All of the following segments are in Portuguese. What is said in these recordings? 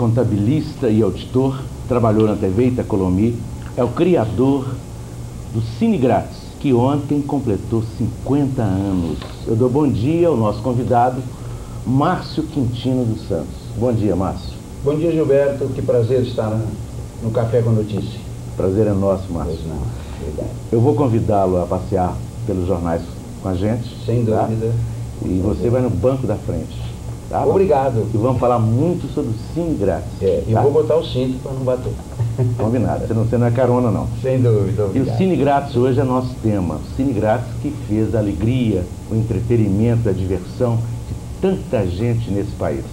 contabilista e auditor, trabalhou na TV Itacolomi, é o criador do Cine Grátis, que ontem completou 50 anos. Eu dou bom dia ao nosso convidado, Márcio Quintino dos Santos. Bom dia, Márcio. Bom dia, Gilberto. Que prazer estar no Café com Notícia. Prazer é nosso, Márcio. Pois não, obrigado. Eu vou convidá-lo a passear pelos jornais com a gente. Sem tá? dúvida. E você vai no banco da frente. Tá? Obrigado. E vamos falar muito sobre o Cine Grátis. E tá? vou botar o cinto para não bater. Combinado. Você não é carona, não. Sem dúvida, obrigado. E o Cine Grátis hoje é nosso tema. O Cine Grátis que fez a alegria, o entretenimento, a diversão de tanta gente nesse país,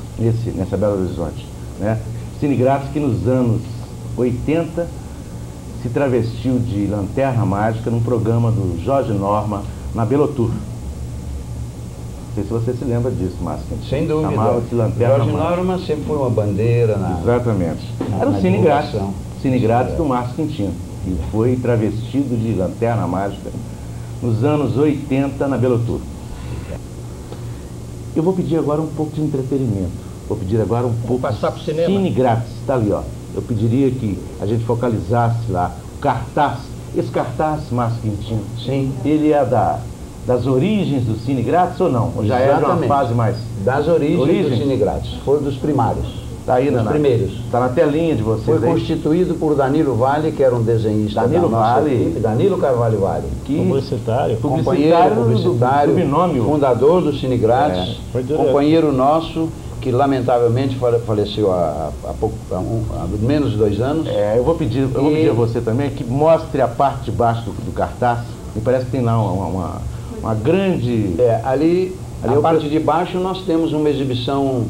nessa Belo Horizonte. Né? Cine Grátis que nos anos 80 se travestiu de Lanterna Mágica num programa do Jorge Norma na Belotur. Não sei se você se lembra disso, Márcio. Sem dúvida. Chamava-se Lanterna Jorge Mágica. Norma sempre foi uma bandeira na... Exatamente. Era o Cine Grátis. Cine Grátis do Márcio Quintino, que foi travestido de Lanterna Mágica nos anos 80 na Belotur. Eu vou pedir agora um pouco de entretenimento. Vou pedir agora um pouco passar pro cinema. Cine Grátis, está ali, ó. Eu pediria que a gente focalizasse lá o cartaz. Esse cartaz, Márcio Quintino, Sim. ele é das origens do Cine Grátis ou não? Ou já é de uma fase mais... Das origens do Cine Grátis. Foi dos primários. Está aí, dos primeiros. Está na telinha de vocês. Foi aí. constituído por Danilo Vale, que era um desenhista Danilo da nossa Vale. equipe. Danilo Carvalho Vale. Que Publicitário. Companheiro publicitário, do binômio. fundador do Cine Grátis, companheiro nosso, que lamentavelmente faleceu há menos de 2 anos. Eu vou pedir a você também que mostre a parte de baixo do cartaz. Me parece que tem lá uma grande... Ali a parte de baixo nós temos uma exibição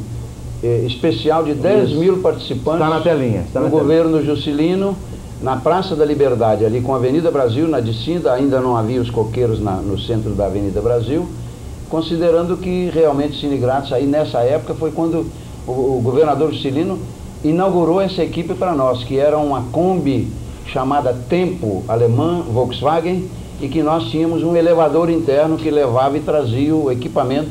especial de 10 mil participantes. Está na telinha. No governo Juscelino, na Praça da Liberdade, ali com a Avenida Brasil, na descida, ainda não havia os coqueiros no centro da Avenida Brasil, considerando que realmente Cine Grátis, aí nessa época foi quando o governador Juscelino inaugurou essa equipe para nós, que era uma Kombi chamada Tempo alemã, Volkswagen, e que nós tínhamos um elevador interno que levava e trazia o equipamento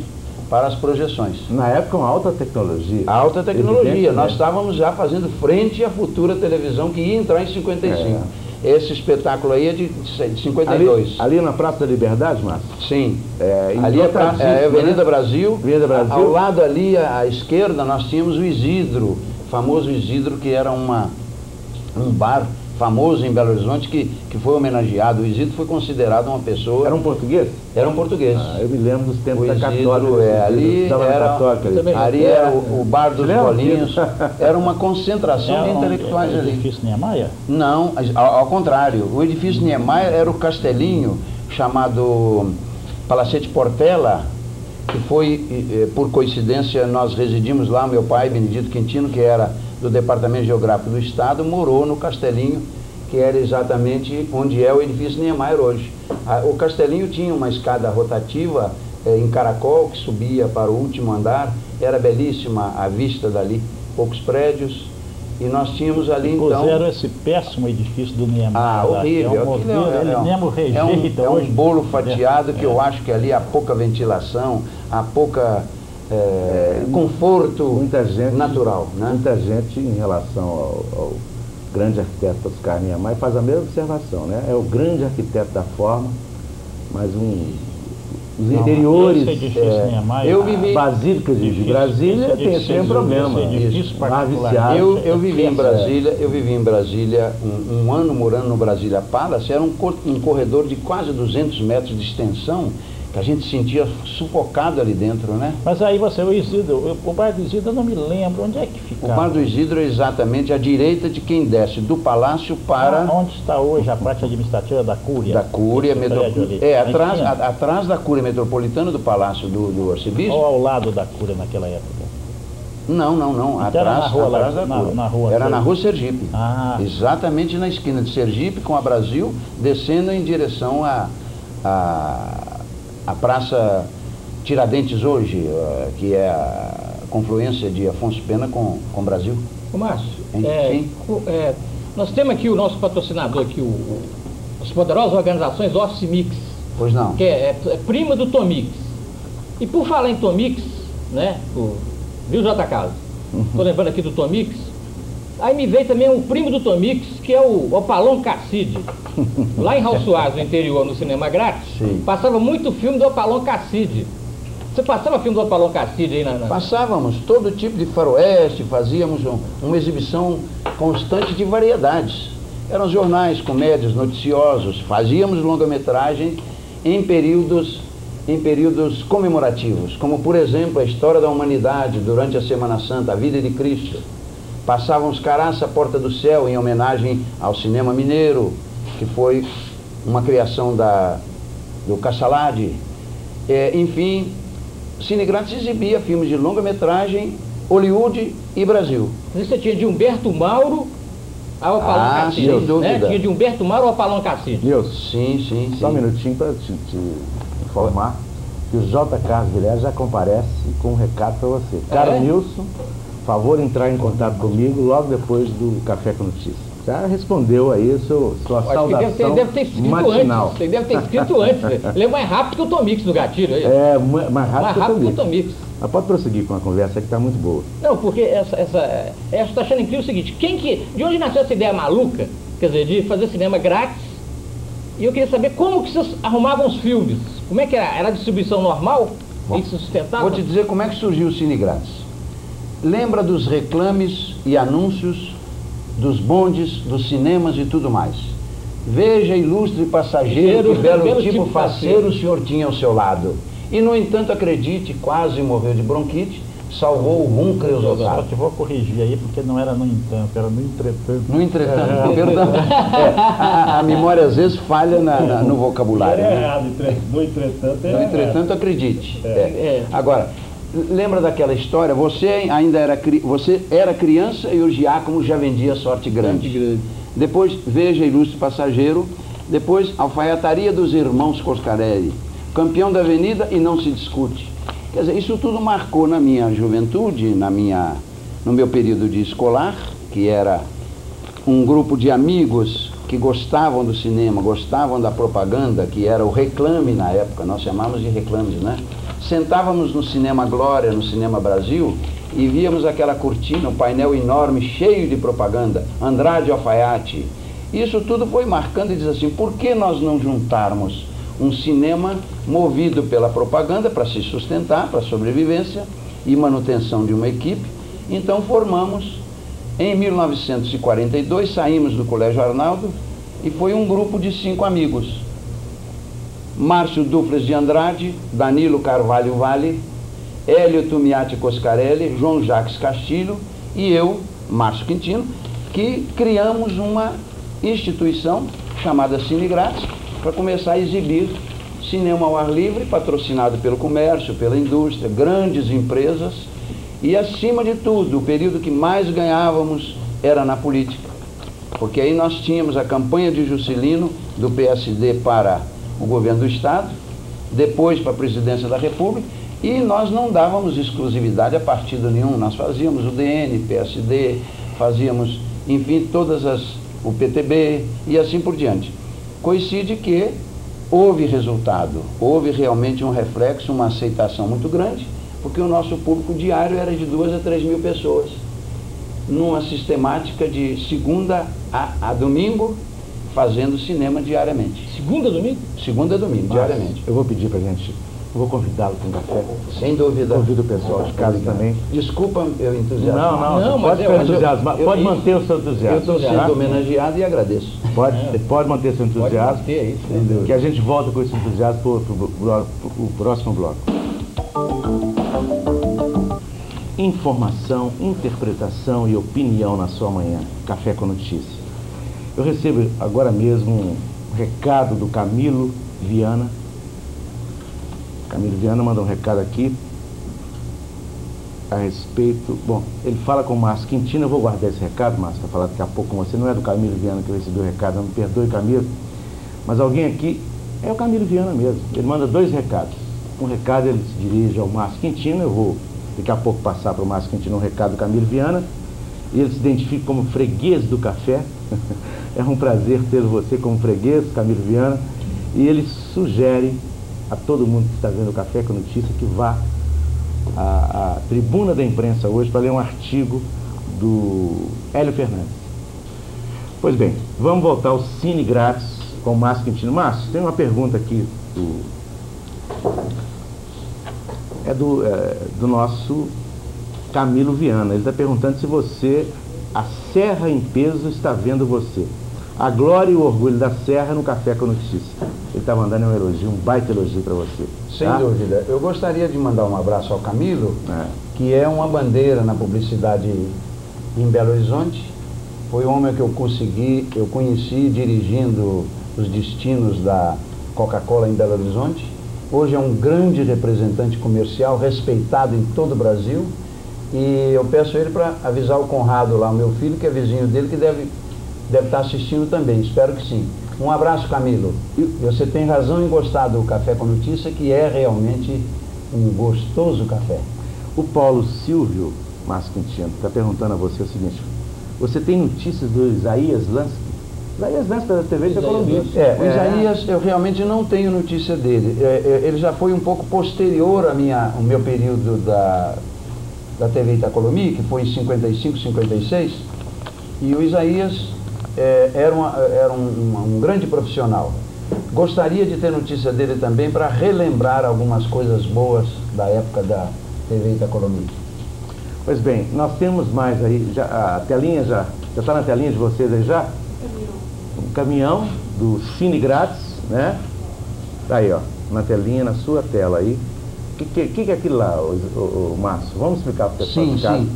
para as projeções. Na época, uma alta tecnologia. Alta tecnologia. Evidente, nós né? estávamos já fazendo frente à futura televisão que ia entrar em 55. Esse espetáculo aí é de 52. Ali na Praça da Liberdade, Márcio? Sim. Ali é a Avenida Brasil. Avenida Brasil. Ao lado ali, à esquerda, nós tínhamos o Isidro, famoso Isidro, que era um bar famoso em Belo Horizonte, que foi homenageado. O Isidro foi considerado uma pessoa... Era um português? Era um português. Eu me lembro dos tempos da Católica. Ali era o Bar dos Bolinhos. Era uma concentração de intelectuais ali. O edifício Niemeyer? Não, ao contrário. O edifício Niemeyer era o castelinho chamado Palacete Portela, que foi, por coincidência, nós residimos lá. Meu pai, Benedito Quintino, que era do Departamento Geográfico do Estado, morou no Castelinho, que era exatamente onde é o edifício Niemeyer hoje. O Castelinho tinha uma escada rotativa em caracol, que subia para o último andar, era belíssima a vista dali, poucos prédios, e nós tínhamos ali então... Puseram esse péssimo edifício do Niemeyer. Horrível. Ele mesmo rejeita é um bolo fatiado que eu acho que ali há pouca ventilação, há pouca... conforto natural. Né? Muita gente, em relação ao grande arquiteto Oscar Niemeyer, faz a mesma observação, né? É o grande arquiteto da forma, mas os interiores, Basílica de Brasília tem um problema. Eu vivi em Brasília, um ano morando no Brasília Palace, era um corredor de quase 200 metros de extensão, que a gente sentia sufocado ali dentro, né? Mas aí o Isidro, o Bar do Isidro eu não me lembro, onde é que ficava? O Bar do Isidro é exatamente à direita de quem desce do Palácio para... onde está hoje a parte administrativa da Cúria? Da Cúria, atrás da Cúria Metropolitana do Palácio do Arcebispo. Ou ao lado da Cúria naquela época? Não, Então atrás da Cúria. Era na Rua Sergipe. Exatamente na esquina de Sergipe com a Brasil, descendo em direção a Praça Tiradentes hoje, que é a confluência de Afonso Pena com o Brasil. Ô Márcio, nós temos aqui o nosso patrocinador, aqui, as poderosas organizações Office Mix. Pois não. Que é prima do Tomix. E por falar em Tomix, né, viu, J. Carlos? Estou lembrando aqui do Tomix. Aí me veio também o primo do Tom Mix, que é o Opalon Casside. Lá em Raul Soares, no interior, no cinema grátis, Sim. passava muito filme do Opalon Casside. Você passava filme do Opalon Casside aí na... Passávamos todo tipo de faroeste, fazíamos uma exibição constante de variedades. Eram jornais, comédias, noticiosos, fazíamos longa-metragem em períodos comemorativos, como por exemplo a história da humanidade durante a Semana Santa, a vida de Cristo. Passávamos Caraça, Porta do Céu, em homenagem ao cinema mineiro, que foi uma criação do Cassalade. Enfim, Cine Grátis exibia filmes de longa-metragem, Hollywood e Brasil. Você tinha de Humberto Mauro ao Opalon Casside, sem dúvida. né? Tinha de Humberto Mauro ao Opalon Casside. Nilson, Sim. só um minutinho para te informar que o J. Carlos Vilela já comparece com um recado para você. Caro Nilson, favor entrar em contato comigo logo depois do Café com Notícias. Já respondeu aí sua saudação deve ter escrito matinal. antes. Você deve ter escrito antes. Ele é mais rápido que o Tom Mix no gatilho aí. Mais rápido que o Tom Mix. Mas pode prosseguir com a conversa que está muito boa. Não, porque essa está achando incrível o seguinte, de onde nasceu essa ideia maluca, quer dizer, de fazer cinema grátis? E eu queria saber como que vocês arrumavam os filmes. Como é que era? Era a distribuição normal? E se sustentava? Vou te dizer como é que surgiu o Cine Grátis. Lembra dos reclames e anúncios dos bondes, dos cinemas e tudo mais. Veja, ilustre passageiro, que belo tipo faceiro o senhor tinha ao seu lado. E, no entanto, acredite, quase morreu de bronquite, salvou o rum creusotado. Eu te vou corrigir aí, porque não era no entanto, era no entretanto. No entretanto, perdão. A memória às vezes falha no vocabulário. É né? errado, no entretanto é No entretanto, acredite. É. Agora, lembra daquela história? Você era criança e o Giacomo já vendia sorte grande. Depois, veja, ilustre passageiro. Depois, alfaiataria dos irmãos Coscarelli. Campeão da avenida e não se discute. Quer dizer, isso tudo marcou na minha juventude, no meu período de escolar, que era um grupo de amigos que gostavam do cinema, gostavam da propaganda, que era o reclame na época, nós chamávamos de reclames, né? Sentávamos no Cinema Glória, no Cinema Brasil, e víamos aquela cortina, um painel enorme, cheio de propaganda, Andrade Alfaiate. Isso tudo foi marcando e diz assim, por que nós não juntarmos um cinema movido pela propaganda para se sustentar, para sobrevivência e manutenção de uma equipe? Então formamos, em 1942, saímos do Colégio Arnaldo e foi um grupo de 5 amigos. Márcio Dufles de Andrade, Danilo Carvalho Vale, Hélio Tumiati Coscarelli, João Jacques Castilho e eu, Márcio Quintino, que criamos uma instituição chamada Cine Grátis para começar a exibir cinema ao ar livre, patrocinado pelo comércio, pela indústria, grandes empresas e, acima de tudo, o período que mais ganhávamos era na política, porque aí nós tínhamos a campanha de Juscelino do PSD para o governo do Estado, depois para a presidência da República, e nós não dávamos exclusividade a partido nenhum, nós fazíamos o DN, PSD, fazíamos, enfim, o PTB e assim por diante. Coincide que houve resultado, houve realmente um reflexo, uma aceitação muito grande, porque o nosso público diário era de 2 a 3 mil pessoas, numa sistemática de segunda a domingo, fazendo cinema diariamente. Segunda a domingo? Segunda a domingo, diariamente. Eu vou pedir pra gente, eu vou convidá-lo para um café. Sem dúvida. Convido o pessoal de casa também. Desculpa eu entusiasmar. Não, mas pode ser entusiasmar, pode manter o seu entusiasmo. Eu estou sendo tá? homenageado e agradeço. Pode manter seu entusiasmo, Pode manter, isso. que a gente volta com esse entusiasmo para o próximo bloco. Informação, interpretação e opinião na sua manhã. Café com Notícia. Eu recebo agora mesmo um recado do Camilo Viana. Camilo Viana manda um recado aqui a respeito... Bom, ele fala com o Márcio Quintino, eu vou guardar esse recado, Márcio, para falar daqui a pouco com você. Não é do Camilo Viana que eu recebi o recado, não me perdoe, Camilo. Mas alguém aqui, é o Camilo Viana mesmo. Ele manda 2 recados. Um recado ele se dirige ao Márcio Quintino, eu vou daqui a pouco passar para o Márcio Quintino um recado do Camilo Viana. E ele se identifica como freguês do café. É um prazer ter você como freguês, Camilo Viana. E ele sugere a todo mundo que está vendo o Café com Notícia que vá à tribuna da imprensa hoje para ler um artigo do Hélio Fernandes. Pois bem, vamos voltar ao Cine Grátis com o Márcio Quintino. Márcio, tem uma pergunta aqui do nosso Camilo Viana. Ele está perguntando se você, a Serra em peso, está vendo você. A glória e o orgulho da Serra no Café com Notícia. Ele está mandando um elogio, um baita elogio para você. Sem dúvida. Eu gostaria de mandar um abraço ao Camilo, que é uma bandeira na publicidade em Belo Horizonte. Foi o homem que eu conheci dirigindo os destinos da Coca-Cola em Belo Horizonte. Hoje é um grande representante comercial, respeitado em todo o Brasil. E eu peço a ele para avisar o Conrado lá, o meu filho, que é vizinho dele, que deve estar assistindo também. Espero que sim. Um abraço, Camilo. E você tem razão em gostar do Café com Notícia, que é realmente um gostoso café. O Paulo Silvio, Márcio Quintino, está perguntando a você o seguinte: você tem notícias do Isaías Lansky? Isaías Lansky da TV da Colômbia. O Isaías, eu realmente não tenho notícia dele. Ele já foi um pouco posterior ao meu período da TV Itacolomi, que foi em 55, 56, e o Isaías era um grande profissional. Gostaria de ter notícia dele também para relembrar algumas coisas boas da época da TV Itacolomi. Pois bem, nós temos mais aí, a telinha já está na telinha de vocês aí já? Um caminhão do Cine Grátis, né? Tá aí, ó, na telinha, na sua tela aí. O que é aquilo lá, o Márcio? Vamos explicar para o pessoal. Sim.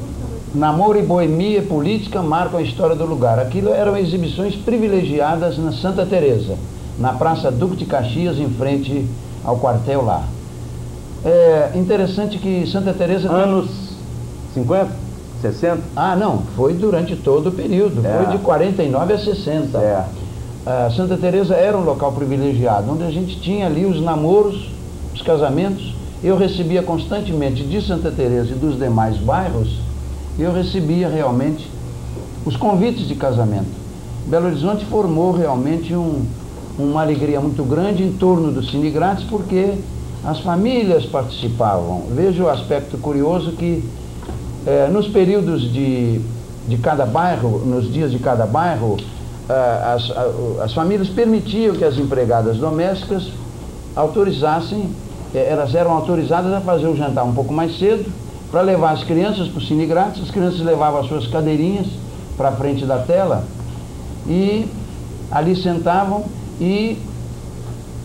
Namoro e boemia e política marcam a história do lugar. Aquilo eram exibições privilegiadas na Santa Teresa, na Praça Duque de Caxias, em frente ao quartel lá. É interessante que Santa Teresa... Anos 50? 60? Ah, não, foi durante todo o período, foi de 49 a 60. Santa Teresa era um local privilegiado, onde a gente tinha ali os namoros, os casamentos. Eu recebia constantemente de Santa Teresa e dos demais bairros, eu recebia realmente os convites de casamento. Belo Horizonte formou realmente uma alegria muito grande em torno do Cine Grátis, porque as famílias participavam. Veja o aspecto curioso que nos períodos de cada bairro, nos dias de cada bairro, as famílias permitiam que as empregadas domésticas autorizassem, elas eram autorizadas a fazer o jantar um pouco mais cedo, para levar as crianças para o Cine Grátis. As crianças levavam as suas cadeirinhas para a frente da tela e ali sentavam, e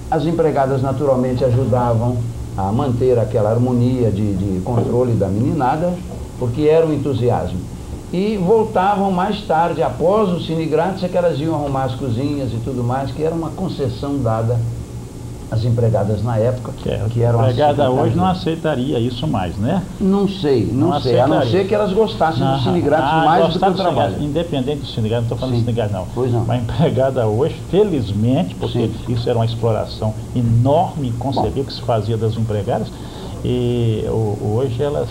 as empregadas naturalmente ajudavam a manter aquela harmonia de controle da meninada, porque era um entusiasmo. E voltavam mais tarde, após o Cine Grátis, é que elas iam arrumar as cozinhas e tudo mais, que era uma concessão dada às empregadas na época. Que eram a empregada hoje não aceitaria isso mais, né? Não sei. A não ser que elas gostassem do Cine Grátis mais do que o trabalho. Independente do Cine Grátis, não estou falando do Cine Grátis, não. Pois não. A empregada hoje, felizmente, porque isso era uma exploração enorme, inconcebível que se fazia das empregadas, e hoje elas...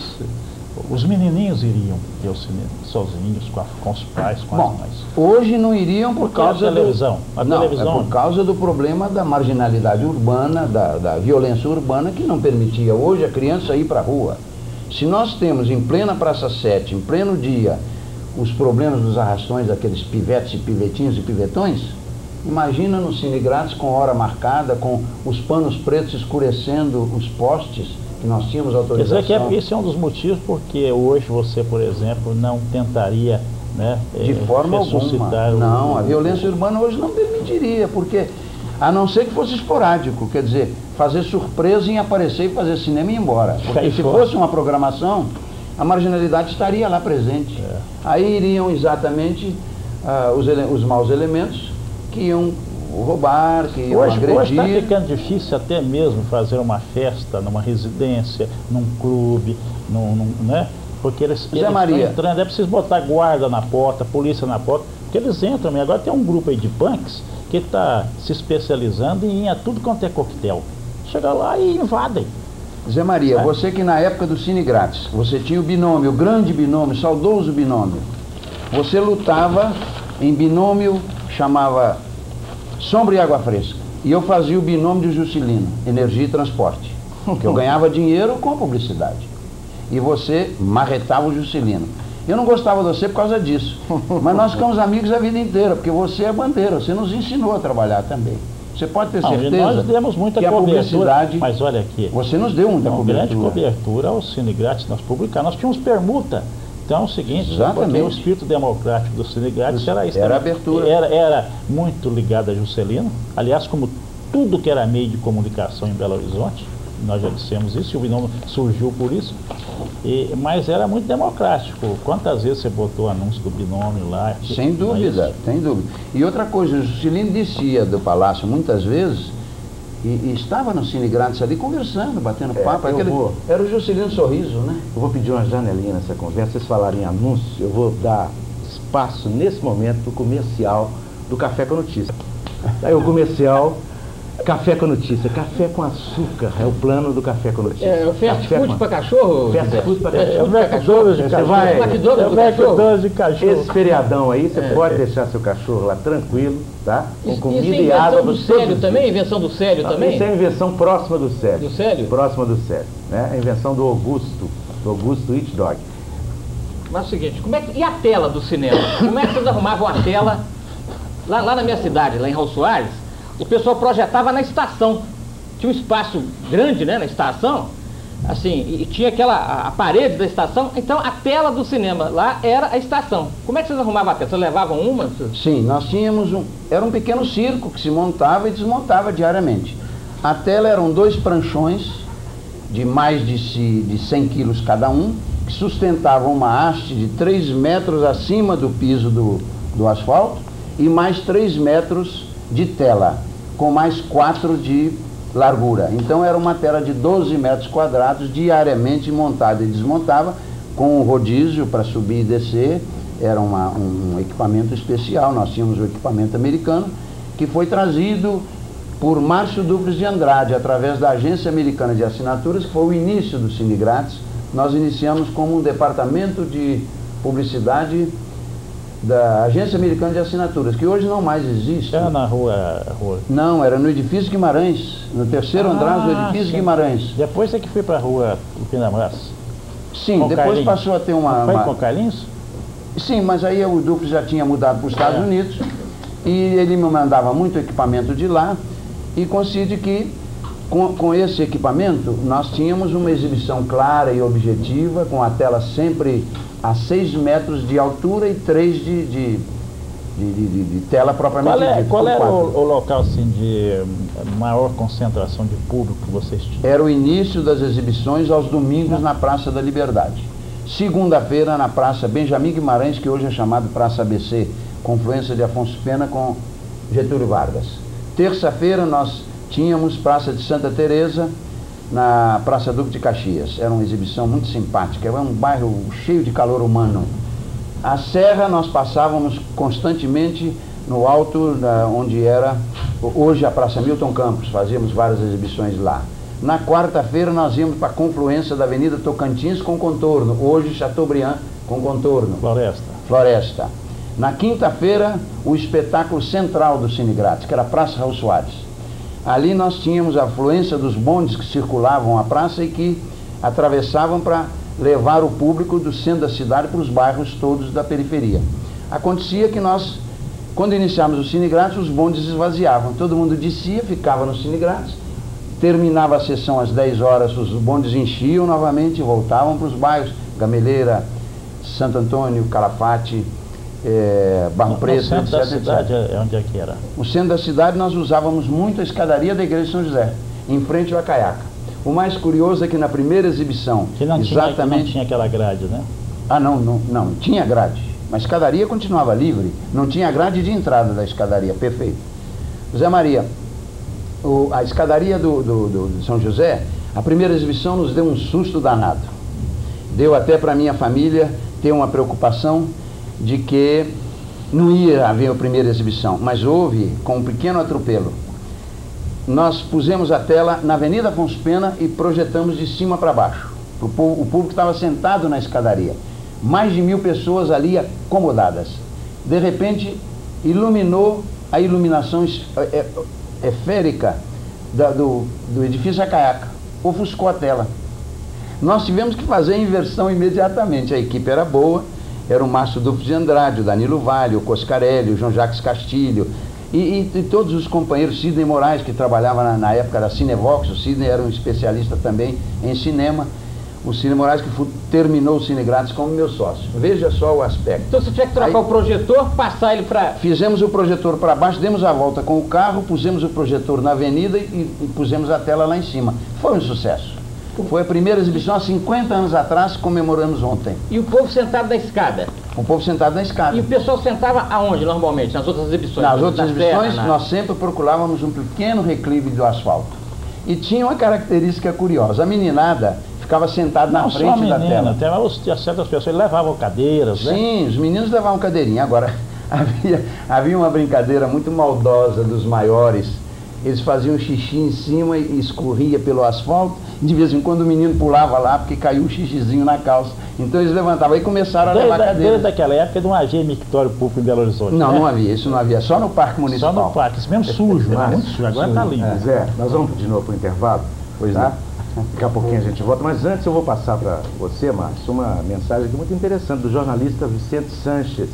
Os menininhos iriam ver o cinema sozinhos, com os pais, com as mães. Hoje não iriam por causa da televisão. É por causa do problema da marginalidade urbana, da violência urbana, que não permitia hoje a criança ir para a rua. Se nós temos em plena Praça 7, em pleno dia, os problemas dos arrastões daqueles pivetes e pivetinhos e pivetões, imagina no Cine Grátis com hora marcada, com os panos pretos escurecendo os postes, que nós tínhamos autorização. Quer dizer que esse é um dos motivos porque hoje você, por exemplo, não tentaria, né, de forma alguma. Não, a violência urbana hoje não permitiria, porque, a não ser que fosse esporádico, quer dizer, fazer surpresa em aparecer e fazer cinema e ir embora. Porque se fosse uma programação, a marginalidade estaria lá presente. Aí iriam exatamente os maus elementos que iam roubar, que iam agredir. Hoje está ficando difícil até mesmo fazer uma festa numa residência, num clube, né? Porque eles estão entrando, é preciso botar guarda na porta, polícia na porta, porque eles entram. E agora tem um grupo aí de punks que está se especializando em ir a tudo quanto é coquetel. Chega lá e invadem. Zé Maria, você que na época do Cine Grátis, você tinha o binômio, o grande binômio, saudoso binômio. Você lutava em binômio, chamava Sombra e Água Fresca. E eu fazia o binômio de Juscelino, Energia e Transporte. Que eu ganhava dinheiro com a publicidade. E você marretava o Juscelino. Eu não gostava de você por causa disso, mas nós ficamos amigos a vida inteira, porque você é bandeira, você nos ensinou a trabalhar também. Você pode ter certeza nós demos muita que a publicidade... Mas olha aqui. Você nos deu muita cobertura. Grande cobertura ao Cine Grátis, nós publicamos. Nós tínhamos permuta. Então é o seguinte, porque o espírito democrático do Cine Grátis era isso. Era abertura. Era muito ligado a Juscelino. Aliás, como tudo que era meio de comunicação em Belo Horizonte, nós já dissemos isso, e o binômio surgiu por isso, mas era muito democrático. Quantas vezes você botou anúncio do binômio lá? Sem dúvida, sem dúvida. E outra coisa, o Juscelino descia do palácio muitas vezes e estava no Cine Grátis ali conversando, batendo papo. Era o Juscelino Sorriso, né? Eu vou pedir uma janelinha nessa conversa. Vocês falarem em anúncio, eu vou dar espaço nesse momento para o comercial do Café com Notícia. Aí o comercial... Café com Notícia, café com açúcar, é o plano do Café com Notícia. É o fast food para cachorro? Fast food para cachorro. É o McDonald's de cachorro. É o McDonald's de cachorro. Esse feriadão aí, você pode deixar seu cachorro lá tranquilo, tá? Com comida e água. Invenção do Célio também? Invenção do Célio também? Isso é a invenção próxima do Célio. Do Célio? Próxima do Célio, né? A invenção do Augusto Eat Dog. Mas é o seguinte, e a tela do cinema? Como é que vocês arrumavam a tela? Lá na minha cidade, lá em Raul Soares, o pessoal projetava na estação. Tinha um espaço grande, né, na estação, assim, e tinha a parede da estação, então a tela do cinema lá era a estação. Como é que vocês arrumavam a tela? Vocês levavam uma? Sim, nós tínhamos era um pequeno circo que se montava e desmontava diariamente. A tela eram 2 pranchões de mais de 100 quilos cada um, que sustentavam uma haste de 3 metros acima do piso do asfalto e mais 3 metros de tela, com mais 4 de largura. Então era uma tela de 12 metros quadrados, diariamente montada e desmontava, com um rodízio para subir e descer. Era um equipamento especial. Nós tínhamos o equipamento americano, que foi trazido por Márcio Duclos de Andrade, através da Agência Americana de Assinaturas, que foi o início do Cine Grátis. Nós iniciamos como um departamento de publicidade da Agência Americana de Assinaturas, que hoje não mais existe. Era na rua... Não, era no Edifício Guimarães, no 3º andar do Edifício Guimarães. Depois é que foi para a rua Pindamonhas. Sim, depois Carlinhos. Passou a ter Foi com o Carlinhos? Sim, mas aí o Duclos já tinha mudado para os Estados Unidos e ele me mandava muito equipamento de lá, e coincide que com esse equipamento nós tínhamos uma exibição clara e objetiva, com a tela sempre a 6 metros de altura e 3 de tela propriamente dita. Qual era o local assim, de maior concentração de público que vocês tinham? Era o início das exibições aos domingos na Praça da Liberdade. Segunda-feira na Praça Benjamin Guimarães, que hoje é chamado Praça ABC, confluência de Afonso Pena com Getúlio Vargas. Terça-feira nós tínhamos Praça de Santa Teresa, na Praça Duque de Caxias. Era uma exibição muito simpática, era um bairro cheio de calor humano. A Serra nós passávamos constantemente no alto, onde era hoje a Praça Milton Campos, fazíamos várias exibições lá. Na quarta-feira nós íamos para a confluência da Avenida Tocantins com contorno, hoje Chateaubriand com contorno. Floresta. Na quinta-feira, o espetáculo central do Cine Grátis, que era a Praça Raul Soares. Ali nós tínhamos a afluência dos bondes que circulavam a praça e que atravessavam para levar o público do centro da cidade para os bairros todos da periferia. Acontecia que nós, quando iniciávamos o Cine Grátis, os bondes esvaziavam. Todo mundo descia, ficava no Cine Grátis, terminava a sessão às 10 horas, os bondes enchiam novamente e voltavam para os bairros Gameleira, Santo Antônio, Calafate, Barro Preto, etc. O centro da cidade, onde é que era? O centro da cidade nós usávamos muito a escadaria da Igreja de São José, em frente ao Acaiaca. O mais curioso é que na primeira exibição, que não tinha aquela grade, né? Ah, não, tinha grade, mas a escadaria continuava livre, não tinha grade de entrada da escadaria, perfeito. Zé Maria, a escadaria do São José, a primeira exibição nos deu um susto danado. Deu até para minha família ter uma preocupação de que não ia haver a primeira exibição, mas houve com um pequeno atropelo. Nós pusemos a tela na Avenida Afonso Pena e projetamos de cima para baixo. O público estava sentado na escadaria. Mais de 1000 pessoas ali acomodadas. De repente, iluminou a iluminação esférica do edifício Acaiaca. Ofuscou a tela. Nós tivemos que fazer a inversão imediatamente. A equipe era boa era o Márcio Dufo de Andrade, o Danilo Vale, o Coscarelli, o João Jacques Castilho, e todos os companheiros, Sidney Moraes, que trabalhava na época da Cinevox. O Sidney era um especialista também em cinema. O Sidney Moraes, que terminou o Cine Grátis como meu sócio. Veja só o aspecto. Então você tinha que trocar o projetor, passar ele para... Fizemos o projetor para baixo, demos a volta com o carro, pusemos o projetor na avenida e pusemos a tela lá em cima. Foi um sucesso. Foi a primeira exibição há 50 anos atrás, comemoramos ontem. E o povo sentado na escada? O povo sentado na escada. E o pessoal sentava aonde, normalmente, nas outras exibições? Nas outras exibições, nós sempre procurávamos um pequeno reclive do asfalto. E tinha uma característica curiosa. A meninada ficava sentada na frente da tela. Tinha certas pessoas levavam cadeiras, né? Sim, os meninos levavam cadeirinha. Agora, havia uma brincadeira muito maldosa dos maiores. Eles faziam xixi em cima e escorria pelo asfalto. De vez em quando o menino pulava lá porque caiu um xixizinho na calça. Então eles levantavam e começaram a levar cadeira. Desde aquela época não havia mictório público em Belo Horizonte. Não, né? não havia. Isso não havia. Só no Parque Municipal. Só no Parque. Isso mesmo sujo, né? Muito sujo. Agora está limpo. Zé, nós vamos de novo para o intervalo? Pois tá? não. Daqui a pouquinho a gente volta. Mas antes eu vou passar para você, Márcio, uma mensagem aqui muito interessante do jornalista Vicente Sanches.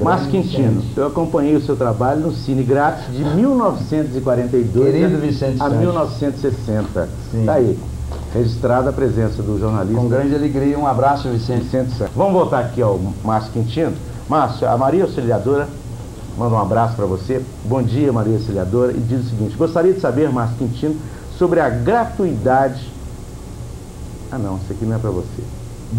Márcio Quintino, eu acompanhei o seu trabalho no Cine Grátis de 1942 a 1960. Está aí, registrada a presença do jornalista. Com grande alegria, um abraço, Vicente Sanches. Vamos voltar aqui ao Márcio Quintino. Márcio, a Maria Auxiliadora manda um abraço para você. Bom dia, Maria Auxiliadora, e diz o seguinte: gostaria de saber, Márcio Quintino, sobre a gratuidade... Ah não, isso aqui não é para você.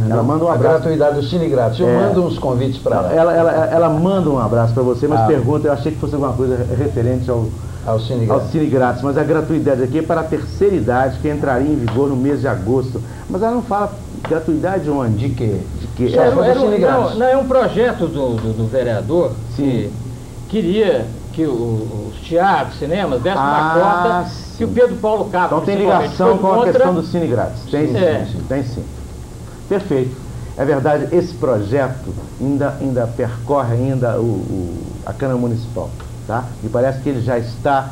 Ela manda um abraço. A gratuidade do Cine Grátis. Eu mando uns convites para ela. Ela manda um abraço para você, mas pergunta, eu achei que fosse alguma coisa referente ao Cine Grátis, mas a gratuidade aqui é para a terceira idade, que entraria em vigor no mês de agosto. Mas ela não fala gratuidade onde? De quê? De quê? Não, é um projeto do vereador que queria que os teatros, cinemas dessem uma cota que o Pedro Paulo Capa. Então tem ligação com a questão do Cine Grátis. Tem sim. Perfeito. É verdade, esse projeto ainda percorre a Câmara Municipal, tá? E parece que ele já está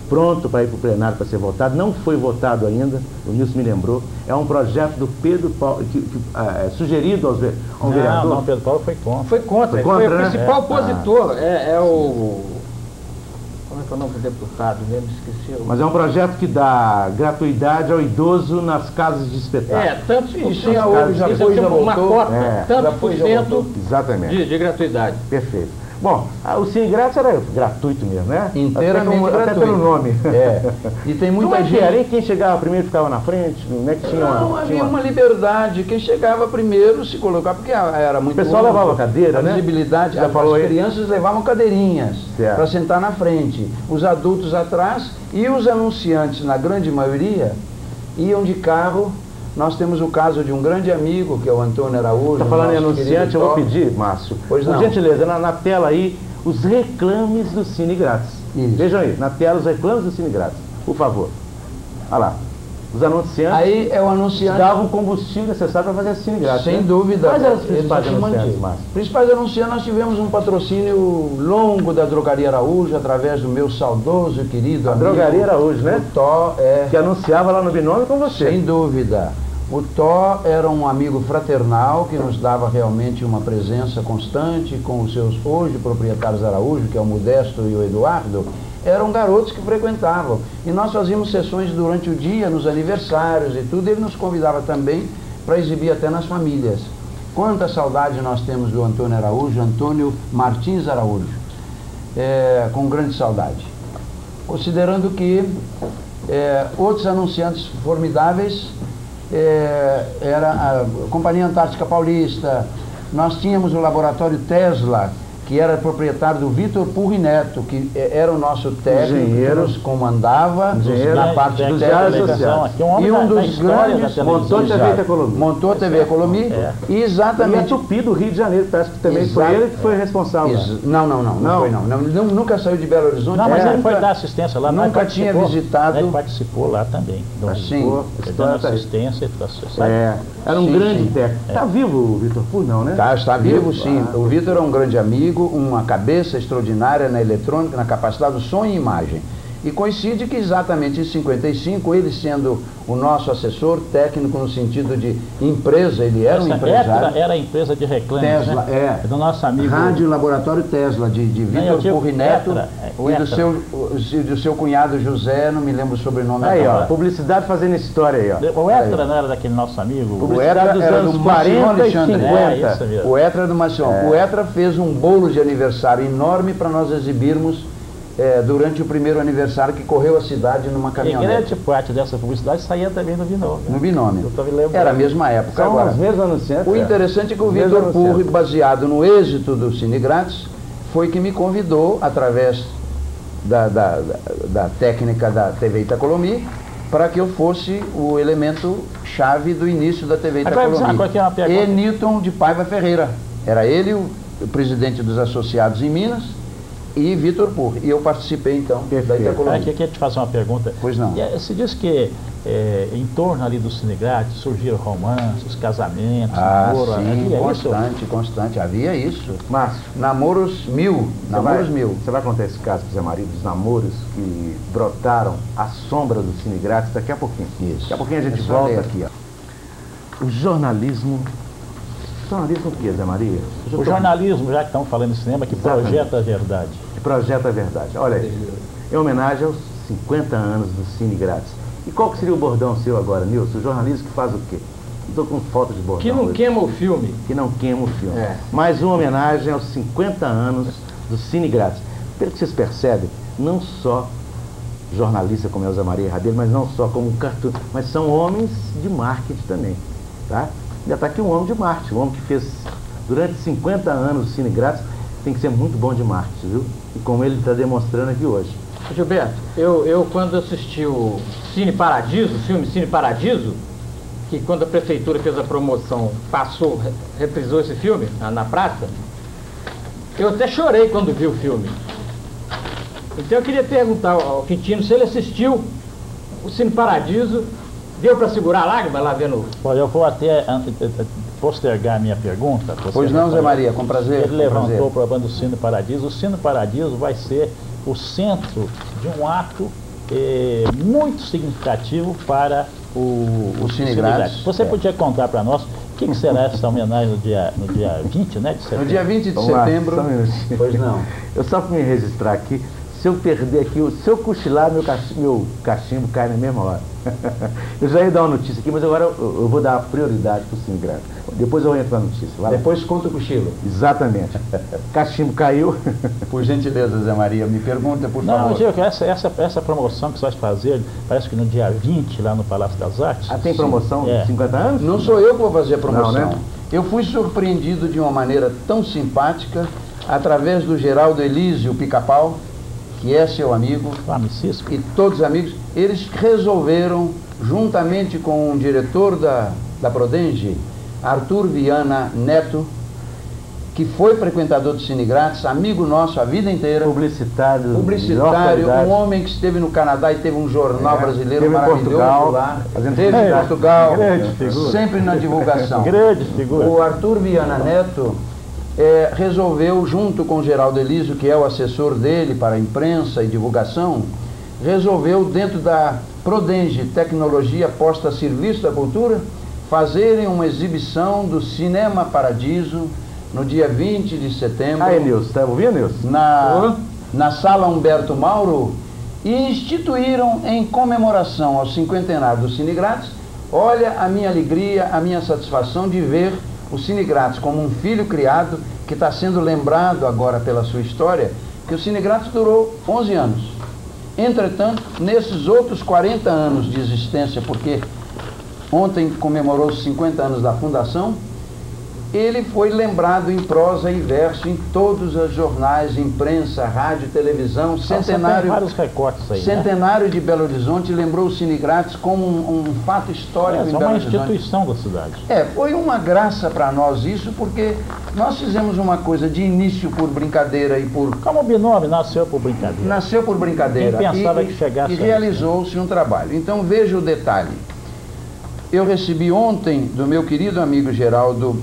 pronto para ir para o plenário para ser votado. Não foi votado ainda, o Nilson me lembrou. É um projeto do Pedro Paulo, sugerido ao vereador. Não, Pedro Paulo foi contra. Foi contra, foi o principal opositor. Como é que é o nome do deputado mesmo? Esqueci. Mas é um projeto que dá gratuidade ao idoso nas casas de espetáculo. Tantos por cento. Uma cota, tantos por cento de gratuidade. Perfeito. Bom, o Cine Grátis era gratuito mesmo, né? Inteiramente gratuito. Até pelo nome. E tem muita gente... Ali quem chegava primeiro ficava na frente? Não é que tinha havia uma liberdade. Quem chegava primeiro se colocava, porque era muito... O pessoal levava cadeira, né? A visibilidade. As crianças levavam cadeirinhas para sentar na frente. Os adultos atrás e os anunciantes, na grande maioria, iam de carro. Nós temos o caso de um grande amigo, que é o Antônio Araújo. Está falando em anunciante, eu vou pedir, Márcio, por gentileza, na tela aí, os reclames do Cine Grátis. Isso. Vejam aí, na tela os reclames do Cine Grátis, por favor. Olha lá. Os anunciantes aí é o anunciante davam o combustível necessário para fazer Cine Grátis. Sem dúvida. Quais eram os principais anunciantes, Márcio? Principais anunciantes, nós tivemos um patrocínio longo da Drogaria Araújo, através do meu saudoso e querido amigo. Drogaria Araújo, né? O Tó, que anunciava lá no Binômio com você. Sem dúvida. O Tó era um amigo fraternal que nos dava realmente uma presença constante com os seus hoje proprietários Araújo, que é o Modesto e o Eduardo. Eram garotos que frequentavam. E nós fazíamos sessões durante o dia, nos aniversários e tudo. Ele nos convidava também para exibir até nas famílias. Quanta saudade nós temos do Antônio Araújo, Antônio Martins Araújo. Com grande saudade. Considerando que outros anunciantes formidáveis era a Companhia Antártica Paulista. Nós tínhamos o Laboratório Tesla, que era proprietário do Vitor Purri Neto, que era o nosso técnico, que nos comandava na parte dos diários sociais. E um dos grandes montou a TV Economia. E exatamente. E a Tupi do Rio de Janeiro, parece que também foi ele que foi responsável. Não foi não. Nunca saiu de Belo Horizonte. Não, mas ele foi dar assistência lá. Nunca tinha visitado. Ele participou lá também. Assim, dando assistência. Era um grande técnico. Está vivo o Vitor Purri, não, né? Está vivo, sim. O Vitor é um grande amigo, uma cabeça extraordinária na eletrônica, na capacidade do som e imagem. E coincide que exatamente em 55, ele sendo o nosso assessor técnico no sentido de empresa, ele era um empresário. Era a empresa de reclames, Tesla, né? é. Do nosso amigo... Rádio Laboratório Tesla, de Vitor Purri Neto e do seu cunhado José, não me lembro o sobrenome aí, agora. ó, publicidade fazendo história aí, ó. O Etra não era daquele nosso amigo? O Etra era do 40 e 50. O Etra era do Macion. O Etra fez um bolo de aniversário enorme para nós exibirmos durante o primeiro aniversário que correu a cidade numa caminhonete. E grande parte dessa publicidade saía também no Binômio. No Binômio. Era a mesma época. São agora. os mesmos anunciantes. O interessante é que o Vitor Purri, baseado no êxito do Cine Grátis, foi que me convidou, através da técnica da TV Itacolomi, para que eu fosse o elemento chave do início da TV Itacolomi. E Newton de Paiva Ferreira. Era ele o presidente dos associados em Minas e Vitor Purri. E eu participei, então, da Itacolomi. Aqui eu queria te fazer uma pergunta. Pois não. Se diz que em torno ali do Cine Grátis surgiram romances, casamentos, namoro, sim, havia constante, havia isso. Márcio, namoros mil. Você vai contar esse caso para Zé Maria, dos namoros que brotaram à sombra do Cine Grátis daqui a pouquinho. Isso. Daqui a pouquinho a gente volta aqui, ó. O jornalismo... Jornalismo o que, Zé Maria? O jornalismo, já que estamos falando de cinema, que projeta a verdade. Que projeta a verdade. Olha aí, em homenagem aos 50 anos do Cine Grátis. E qual que seria o bordão seu agora, Nilson? O jornalismo que faz o quê? Estou com falta de bordão. Que não queima o filme. Que não queima o filme. Mais uma homenagem aos 50 anos do Cine Grátis. Pelo que vocês percebem, não só jornalista como Elza Maria Rabelo, mas não só como cartoon, mas são homens de marketing também, tá? Ainda está aqui um homem de marketing, um homem que fez durante 50 anos o Cine Grátis, tem que ser muito bom de marketing, viu? E como ele está demonstrando aqui hoje. Gilberto, eu quando assisti o Cine Paradiso, o filme Cine Paradiso, que quando a prefeitura fez a promoção, reprisou esse filme na praça, eu até chorei quando vi o filme. Então eu queria perguntar ao Quintino se ele assistiu o Cine Paradiso. Deu para segurar a lágrima lá vendo? Olha, eu vou até postergar a minha pergunta. Pois não, Zé Maria, com prazer. Ele levantou para a banda do Cine Paradiso. O Cine Paradiso vai ser o centro de um ato muito significativo para o Cine Grátis. Você podia contar para nós o que será essa homenagem no dia 20, né, de setembro? No dia 20 de setembro. Pois não. Eu só para me registrar aqui, se eu perder aqui, se eu cochilar, meu cachimbo cai na mesma hora. Eu já ia dar uma notícia aqui, mas agora eu vou dar prioridade para o Cine Grátis. Depois eu entro na notícia. Depois conta o cochilo. Exatamente. Cachimbo caiu. Por gentileza, Zé Maria, me pergunta, por favor. Não, Gil, essa promoção que você vai fazer, parece que no dia 20, lá no Palácio das Artes. Tem promoção de 50 anos? Não sou eu que vou fazer a promoção. Não, né? Eu fui surpreendido de uma maneira tão simpática, através do Geraldo Elísio Pica-Pau, que é seu amigo, e todos os amigos, eles resolveram, juntamente com o diretor da Prodenge, Arthur Viana Neto, que foi frequentador do Cine Grátis, amigo nosso a vida inteira. Publicitário, um homem que esteve no Canadá e teve um jornal brasileiro maravilhoso Portugal, lá. Teve em Portugal, figura. Sempre na divulgação. Grande figura. O Arthur Viana Neto resolveu, junto com o Geraldo Elísio, que é o assessor dele para a imprensa e divulgação, resolveu, dentro da Prodenge Tecnologia Posta a Serviço da Cultura, fazerem uma exibição do Cinema Paradiso no dia 20 de setembro. Aí, Nilson, está ouvindo, Nilson? Na Sala Humberto Mauro, e instituíram em comemoração ao cinquentenário do Cine Grátis. Olha a minha alegria, a minha satisfação de ver o Cine Grátis como um filho criado, que está sendo lembrado agora pela sua história, que o Cine Grátis durou 11 anos. Entretanto, nesses outros 40 anos de existência, porque ontem comemorou os 50 anos da fundação, ele foi lembrado em prosa e verso em todos os jornais, imprensa, rádio, televisão. Centenário, tem vários recortes aí, Centenário de Belo Horizonte lembrou o Cine Grátis como um fato histórico em Belo Horizonte. É uma instituição da cidade. Foi uma graça para nós isso, porque nós fizemos uma coisa de início por brincadeira e por... Como o Binômio nasceu por brincadeira. Nasceu por brincadeira. Quem pensava que chegasse e realizou-se um trabalho. Então veja o detalhe. Eu recebi ontem do meu querido amigo Geraldo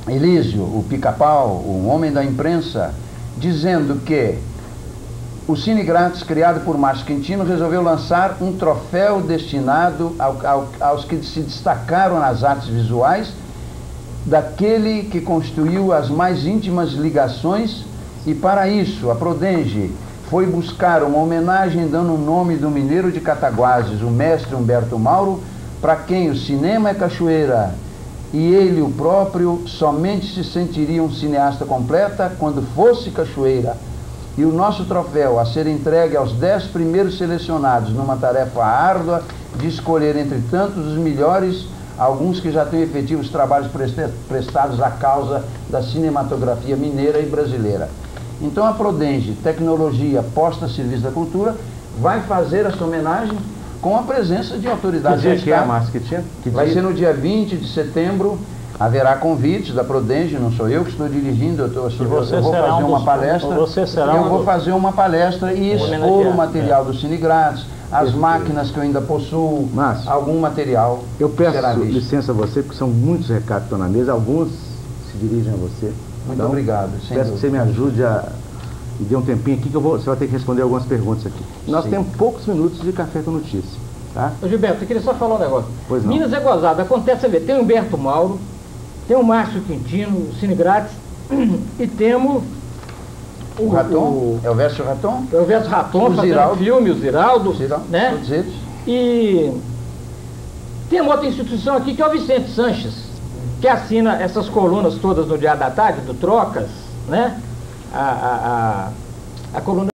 Elísio, o Pica-Pau, um homem da imprensa, dizendo que o Cine Grátis, criado por Márcio Quintino, resolveu lançar um troféu destinado aos que se destacaram nas artes visuais, daquele que construiu as mais íntimas ligações, e para isso a Prodenge foi buscar uma homenagem dando o nome do mineiro de Cataguases, o mestre Humberto Mauro, para quem o cinema é cachoeira e ele, o próprio, somente se sentiria um cineasta completa quando fosse cachoeira. E o nosso troféu a ser entregue aos 10 primeiros selecionados numa tarefa árdua de escolher entre tantos os melhores, alguns que já têm efetivos trabalhos prestados à causa da cinematografia mineira e brasileira. Então a Prodenge, tecnologia posta a serviço da cultura, vai fazer essa homenagem com a presença de autoridades do Estado. Vai ser no dia 20 de setembro. Haverá convites da Prodenge, não sou eu que estou dirigindo, eu vou fazer uma palestra. Eu vou fazer uma palestra e expor o material do Cine Grátis, as máquinas que eu ainda possuo, algum material. Eu peço licença a você, porque são muitos recados que estão na mesa, alguns se dirigem a você. Muito obrigado. Peço que você me ajude e dê um tempinho aqui, que você vai ter que responder algumas perguntas aqui. Nós temos poucos minutos de Café com Notícia. Tá? Ô Gilberto, eu queria só falar um negócio. Pois não. Minas é gozado, acontece, você vê, tem o Humberto Mauro, tem o Márcio Quintino, o Cine Grátis, e temos o Raton, é o Verso Raton? É o Verso Raton, fazendo filme, o Ziraldo, né? Todos eles. E tem uma outra instituição aqui que é o Vicente Sanches, que assina essas colunas todas no Diário da Tarde, do Trocas, né? A coluna